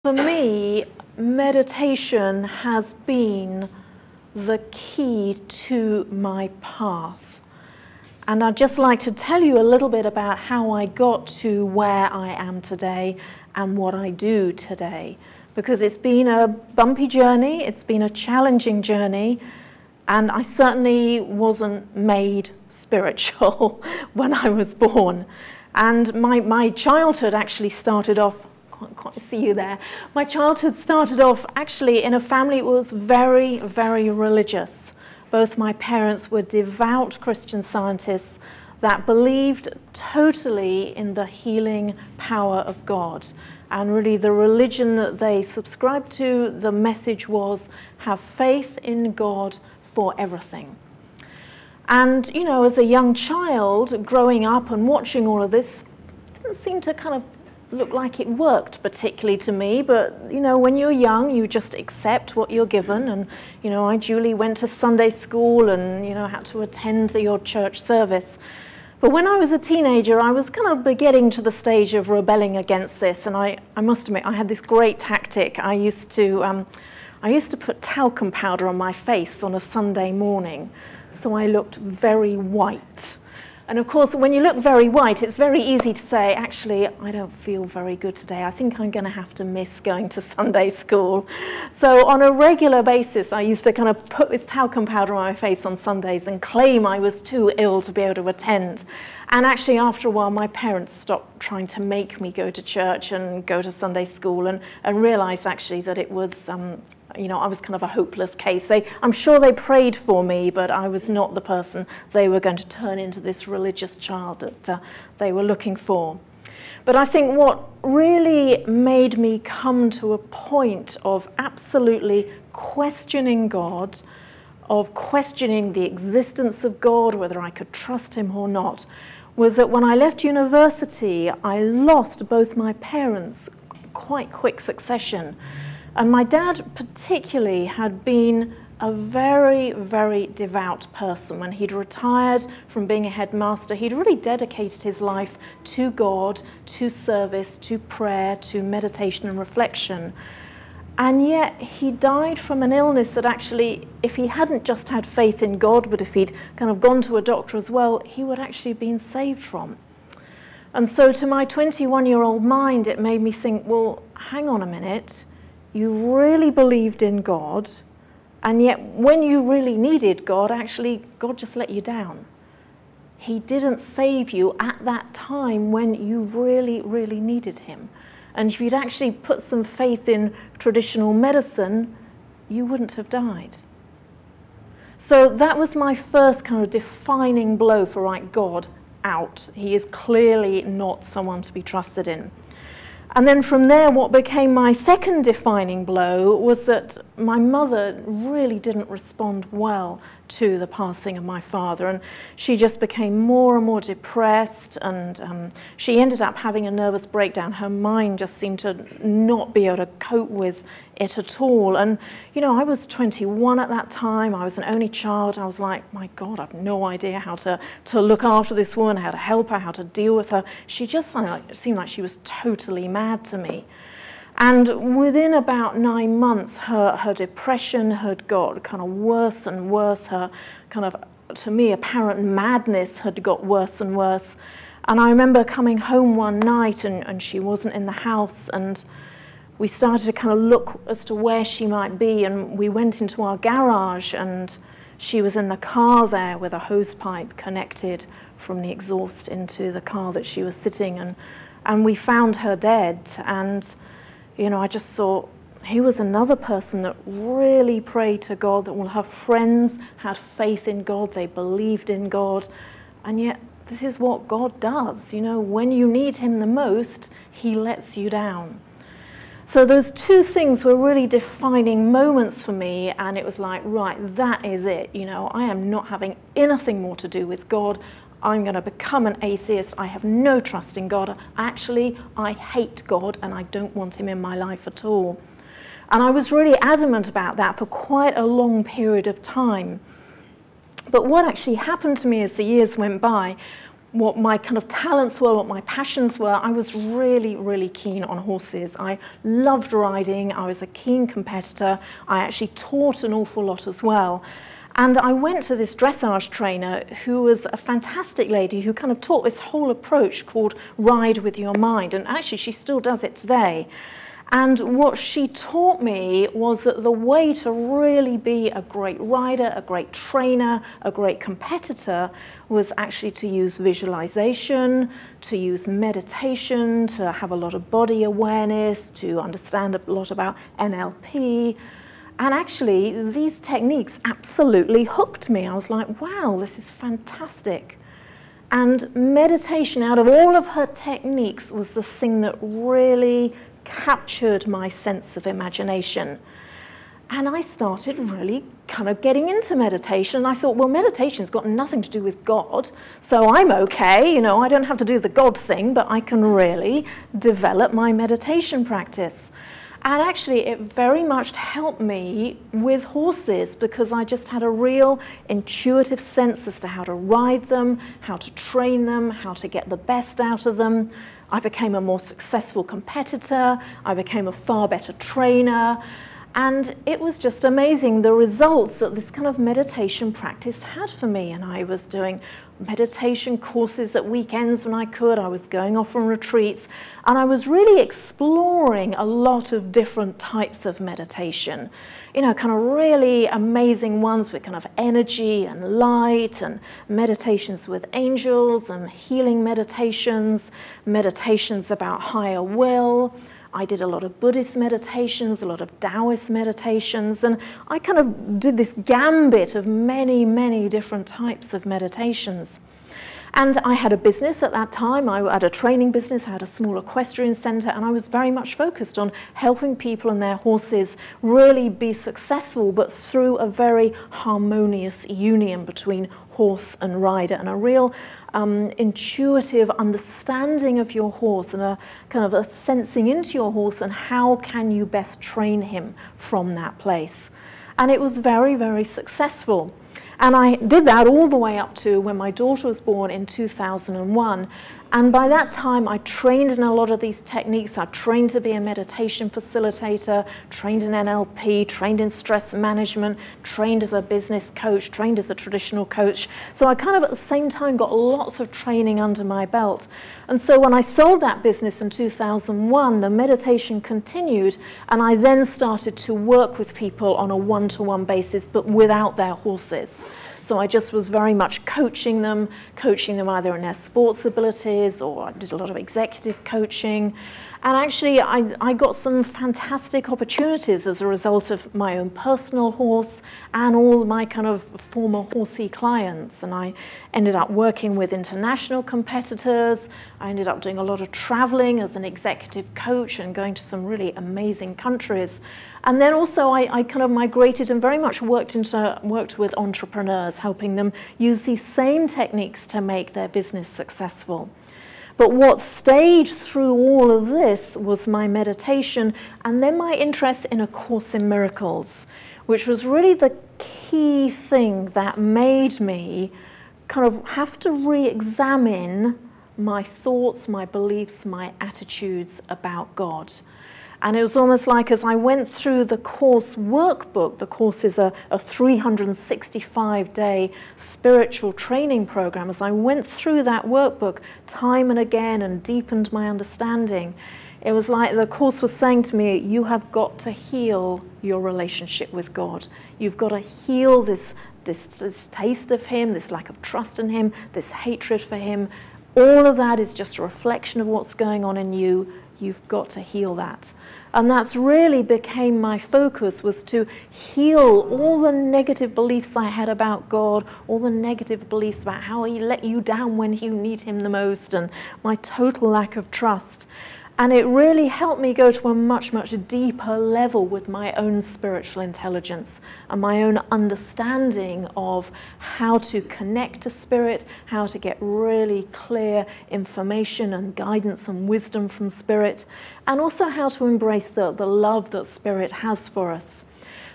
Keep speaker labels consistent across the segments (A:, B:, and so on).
A: For me, meditation has been the key to my path. And I'd just like to tell you a little bit about how I got to where I am today and what I do today. Because it's been a bumpy journey, it's been a challenging journey, and I certainly wasn't made spiritual when I was born. And my childhood actually started off, can't see you there. My childhood started off actually in a family that was very, very religious. Both my parents were devout Christian Scientists that believed totally in the healing power of God. And really the religion that they subscribed to, the message was, have faith in God for everything. And, you know, as a young child, growing up and watching all of this, it didn't seem to kind of look like it worked particularly to me, but, you know, when you're young, you just accept what you're given. And, you know, I duly went to Sunday school and, you know, had to attend the odd church service. But when I was a teenager, I was kind of getting to the stage of rebelling against this. And I must admit, I had this great tactic. I used to put talcum powder on my face on a Sunday morning, so I looked very white. And of course, when you look very white, it's very easy to say, actually, I don't feel very good today. I think I'm going to have to miss going to Sunday school. So on a regular basis, I used to kind of put this talcum powder on my face on Sundays and claim I was too ill to be able to attend. And actually, after a while, my parents stopped trying to make me go to church and go to Sunday school and realized actually that it was, you know, I was kind of a hopeless case. I'm sure they prayed for me, but I was not the person they were going to turn into this religious child that they were looking for. But I think what really made me come to a point of absolutely questioning God, of questioning the existence of God, whether I could trust him or not, was that when I left university, I lost both my parents quite quick succession. And my dad particularly had been a very, very devout person. When he'd retired from being a headmaster, he'd really dedicated his life to God, to service, to prayer, to meditation and reflection. And yet he died from an illness that actually, if he hadn't just had faith in God, but if he'd kind of gone to a doctor as well, he would actually have been saved from. And so to my 21-year-old mind, it made me think, well, hang on a minute. You really believed in God, and yet when you really needed God, actually, God just let you down. He didn't save you at that time when you really, really needed him. And if you'd actually put some faith in traditional medicine, you wouldn't have died. So that was my first kind of defining blow for, right, God out. He is clearly not someone to be trusted in. And then from there, what became my second defining blow was that my mother really didn't respond well to the passing of my father, and she just became more and more depressed, and she ended up having a nervous breakdown. Her mind just seemed to not be able to cope with it at all. And you know, I was 21 at that time. I was an only child. I was like, my God, I've no idea how to look after this woman, how to help her, how to deal with her. She just seemed like she was totally mad to me. And within about 9 months, her depression had got kind of worse and worse. Her kind of, to me, apparent madness had got worse and worse. And I remember coming home one night and she wasn't in the house, and we started to kind of look as to where she might be, and we went into our garage and she was in the car there with a hose pipe connected from the exhaust into the car that she was sitting, and we found her dead. And you know, I just thought, he was another person that really prayed to God, that all her friends had faith in God, they believed in God, and yet this is what God does. You know, when you need him the most, he lets you down. So those two things were really defining moments for me, and it was like, right, that is it. You know, I am not having anything more to do with God. I'm going to become an atheist. I have no trust in God. Actually, I hate God and I don't want him in my life at all. And I was really adamant about that for quite a long period of time. But what actually happened to me as the years went by what my kind of talents were, what my passions were, I was really, really keen on horses. I loved riding. I was a keen competitor. I actually taught an awful lot as well. And I went to this dressage trainer who was a fantastic lady who kind of taught this whole approach called Ride with Your Mind. And actually, she still does it today. And what she taught me was that the way to really be a great rider, a great trainer, a great competitor was actually to use visualization, to use meditation, to have a lot of body awareness, to understand a lot about NLP. And actually, these techniques absolutely hooked me. I was like, wow, this is fantastic. And meditation, out of all of her techniques, was the thing that really captured my sense of imagination. And I started really kind of getting into meditation. And I thought, well, meditation's got nothing to do with God, so I'm okay. You know, I don't have to do the God thing, but I can really develop my meditation practice. And actually, it very much helped me with horses because I just had a real intuitive sense as to how to ride them, how to train them, how to get the best out of them. I became a more successful competitor. I became a far better trainer. And it was just amazing, the results that this kind of meditation practice had for me. And I was doing meditation courses at weekends when I could. I was going off on retreats. And I was really exploring a lot of different types of meditation. You know, kind of really amazing ones with kind of energy and light, and meditations with angels, and healing meditations, meditations about higher will. I did a lot of Buddhist meditations, a lot of Taoist meditations, and I kind of did this gambit of many, many different types of meditations. And I had a business at that time. I had a training business, I had a small equestrian center, and I was very much focused on helping people and their horses really be successful, but through a very harmonious union between horse and rider, and a real intuitive understanding of your horse, and a kind of a sensing into your horse and how can you best train him from that place. And it was very, very successful. And I did that all the way up to when my daughter was born in 2001. And by that time, I trained in a lot of these techniques. I trained to be a meditation facilitator, trained in NLP, trained in stress management, trained as a business coach, trained as a traditional coach. So I kind of at the same time got lots of training under my belt. And so when I sold that business in 2001, the meditation continued, and I then started to work with people on a one-to-one basis, but without their horses. So I just was very much coaching them either in their sports abilities, or I did a lot of executive coaching. And actually, I got some fantastic opportunities as a result of my own personal horse and all my kind of former horsey clients. And I ended up working with international competitors. I ended up doing a lot of traveling as an executive coach and going to some really amazing countries. And then also I kind of migrated and very much worked with entrepreneurs, helping them use these same techniques to make their business successful. But what stayed through all of this was my meditation, and then my interest in A Course in Miracles, which was really the key thing that made me kind of have to re-examine my thoughts, my beliefs, my attitudes about God. And it was almost like as I went through the course workbook, the course is a 365-day spiritual training program. As I went through that workbook time and again and deepened my understanding, it was like the course was saying to me, you have got to heal your relationship with God. You've got to heal this distaste of Him, this lack of trust in Him, this hatred for Him. All of that is just a reflection of what's going on in you. You've got to heal that. And that's really became my focus, was to heal all the negative beliefs I had about God, all the negative beliefs about how He let you down when you need Him the most, and my total lack of trust. And it really helped me go to a much, much deeper level with my own spiritual intelligence and my own understanding of how to connect to Spirit, how to get really clear information and guidance and wisdom from Spirit, and also how to embrace the love that Spirit has for us.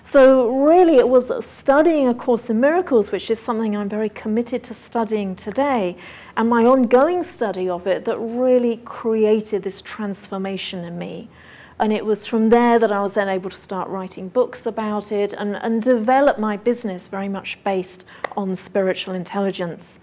A: So really it was studying A Course in Miracles, which is something I'm very committed to studying today, and my ongoing study of it that really created this transformation in me. And it was from there that I was then able to start writing books about it and develop my business very much based on spiritual intelligence.